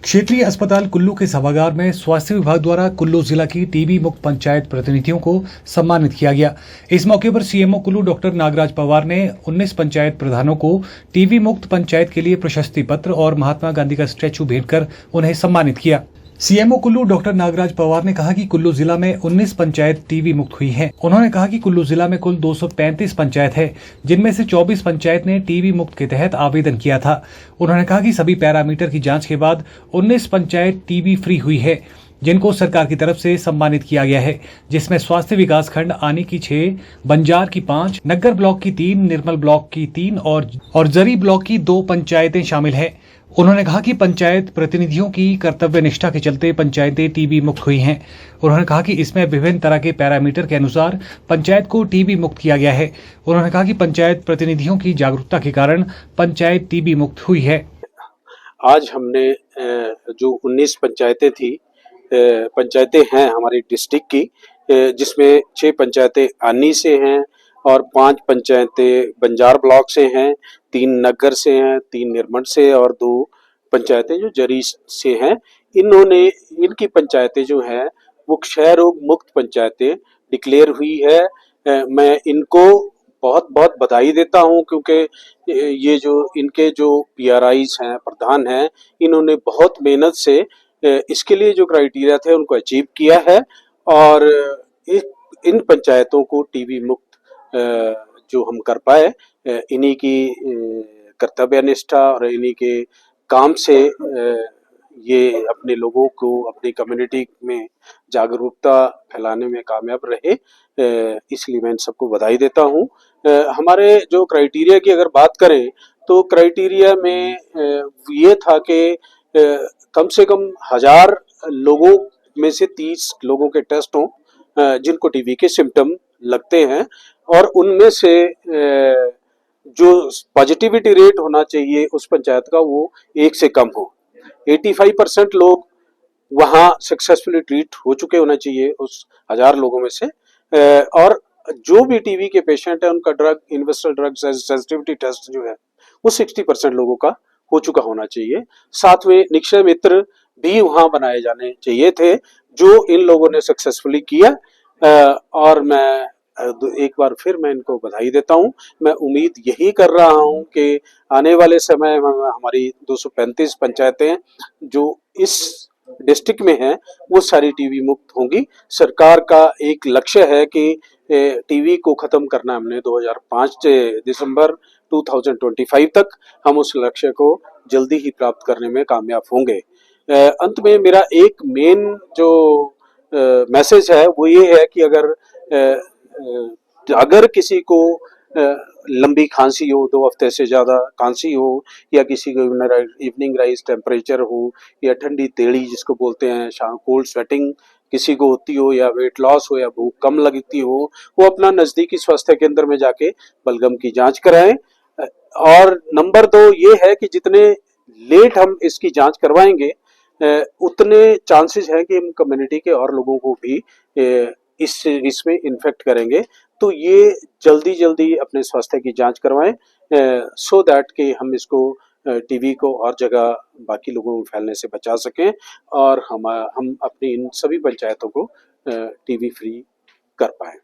क्षेत्रीय अस्पताल कुल्लू के सभागार में स्वास्थ्य विभाग द्वारा कुल्लू जिला की टीबी मुक्त पंचायत प्रतिनिधियों को सम्मानित किया गया। इस मौके पर सीएमओ कुल्लू डॉक्टर नागराज पवार ने 19 पंचायत प्रधानों को टीबी मुक्त पंचायत के लिए प्रशस्ति पत्र और महात्मा गांधी का स्टैचू भेंट कर उन्हें सम्मानित किया। सीएमओ कुल्लू डॉक्टर नागराज पवार ने कहा कि कुल्लू जिला में 19 पंचायत टीबी मुक्त हुई हैं। उन्होंने कहा कि कुल्लू जिला में कुल 235 पंचायत है, जिनमें से 24 पंचायत ने टीबी मुक्त के तहत आवेदन किया था। उन्होंने कहा कि सभी पैरामीटर की जांच के बाद 19 पंचायत टीबी फ्री हुई है, जिनको सरकार की तरफ से सम्मानित किया गया है, जिसमें स्वास्थ्य विकास खंड आनी की 6, बंजार की 5, नग्गर ब्लॉक की 3, निर्मल ब्लॉक की 3 और जरी ब्लॉक की 2 पंचायतें शामिल हैं। उन्होंने कहा कि पंचायत प्रतिनिधियों की कर्तव्य निष्ठा के चलते पंचायतें टीबी मुक्त हुई हैं। उन्होंने कहा कि इसमें विभिन्न तरह के पैरामीटर के अनुसार पंचायत को टीबी मुक्त किया गया है। उन्होंने कहा कि पंचायत प्रतिनिधियों की जागरूकता के कारण पंचायत टीबी मुक्त हुई है। आज हमने जो 19 पंचायतें थी, पंचायतें हैं हमारी डिस्ट्रिक्ट की, जिसमें 6 पंचायतें आनी से हैं और 5 पंचायतें बंजार ब्लॉक से हैं, 3 नग्गर से हैं, 3 निर्मल से और 2 पंचायतें जो जरी से हैं। इनकी पंचायतें जो हैं वो क्षय रोग मुक्त पंचायतें डिक्लेयर हुई है। मैं इनको बहुत बहुत बधाई देता हूं, क्योंकि ये जो इनके जो पीआरआईज हैं, प्रधान हैं, इन्होंने बहुत मेहनत से इसके लिए जो क्राइटेरिया थे उनको अचीव किया है और इन पंचायतों को टीबी मुक्त जो हम कर पाए, इन्हीं की कर्तव्य निष्ठा और इन्हीं के काम से ये अपने लोगों को अपनी कम्युनिटी में जागरूकता फैलाने में कामयाब रहे। इसलिए मैं इन सबको बधाई देता हूँ। हमारे जो क्राइटेरिया की अगर बात करें तो क्राइटेरिया में ये था कि कम से कम 1000 लोगों में से 30 लोगों के टेस्ट हों जिनको टीबी के सिम्टम लगते हैं और उनमें से जो पॉजिटिविटी रेट होना चाहिए उस पंचायत का वो 1 से कम हो। 85% लोग वहां सक्सेसफुली ट्रीट हो चुके होना चाहिए उस 1000 लोगों में से। और जो भी टीबी के पेशेंट है उनका यूनिवर्सल ड्रग सेंसिटिविटी टेस्ट जो है वो 60% लोगों का हो चुका होना चाहिए। साथ में निक्षय मित्र भी वहां बनाए जाने चाहिए थे, जो इन लोगों ने सक्सेसफुली किया। और मैं एक बार फिर मैं इनको बधाई देता हूं। मैं उम्मीद यही कर रहा हूं कि आने वाले समय में हमारी 235 पंचायतें जो इस डिस्ट्रिक्ट में हैं वो सारी टीबी मुक्त होंगी। सरकार का एक लक्ष्य है कि टीबी को खत्म करना हमने 2005 दिसंबर 2025 तक, हम उस लक्ष्य को जल्दी ही प्राप्त करने में कामयाब होंगे। अंत में मेरा एक मेन जो मैसेज है वो ये है कि अगर किसी को लंबी खांसी हो, 2 हफ्ते से ज्यादा खांसी हो, या किसी को इवनिंग राइज टेम्परेचर हो, या ठंडी तेड़ी जिसको बोलते हैं, कोल्ड स्वेटिंग किसी को होती हो, या वेट लॉस हो, या भूख कम लगती हो, वो अपना नजदीकी स्वास्थ्य केंद्र में जाके बलगम की जांच कराएं। और नंबर 2 ये है कि जितने लेट हम इसकी जांच करवाएंगे उतने चांसेस है कि हम कम्युनिटी के और लोगों को भी इसमें इन्फेक्ट करेंगे। तो ये जल्दी अपने स्वास्थ्य की जांच करवाएं, सो दैट कि हम इसको टीबी को और जगह बाकी लोगों को फैलने से बचा सकें और हम अपनी इन सभी पंचायतों को टीबी फ्री कर पाएं।